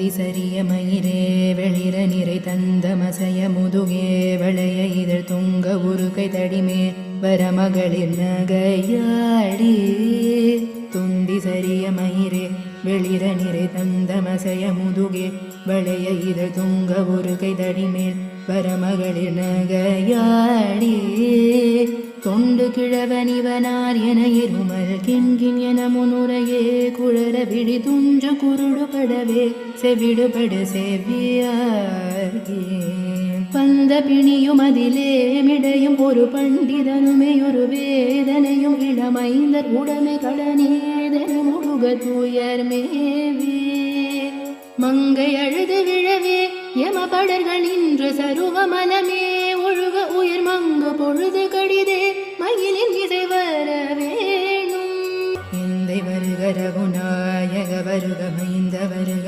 துந்தி சரிய மயிரே வெளிர நிறை தந்த மசைய முதுகே வளைய இதழ் துங்க உருகை தடிமே வரமகளிர் நகையாடி துந்தி சரிய மயிரே வெளிர நிறை தந்த மசைய முதுகே வளைய இதழ் துங்க உருகை தடிமேல் வரமகளிர் நகையாடி தொண்டு கிழவனிவனார் என இருமல் கிண்கின் என முன்னுரையே குழற விழி துஞ்சு குருடுபடவே செவிடுபடு செவ்வியார்கே பந்த பிணியும் அதிலே மிடையும் ஒரு பண்டிதனுமே ஒரு வேதனையும் இளமைந்தர் உடமை கடனேதன முருக தூயர் மேவே மங்கை அழுது விழவே யமபடர்கள் நின்ற சருவ மனமே ஒழுக உயிர் மங்கு பொழுது கடிதே மயிலின் இசை வர வேணும் எந்தை வருக ரகுநாயக வருக மைந்த வருக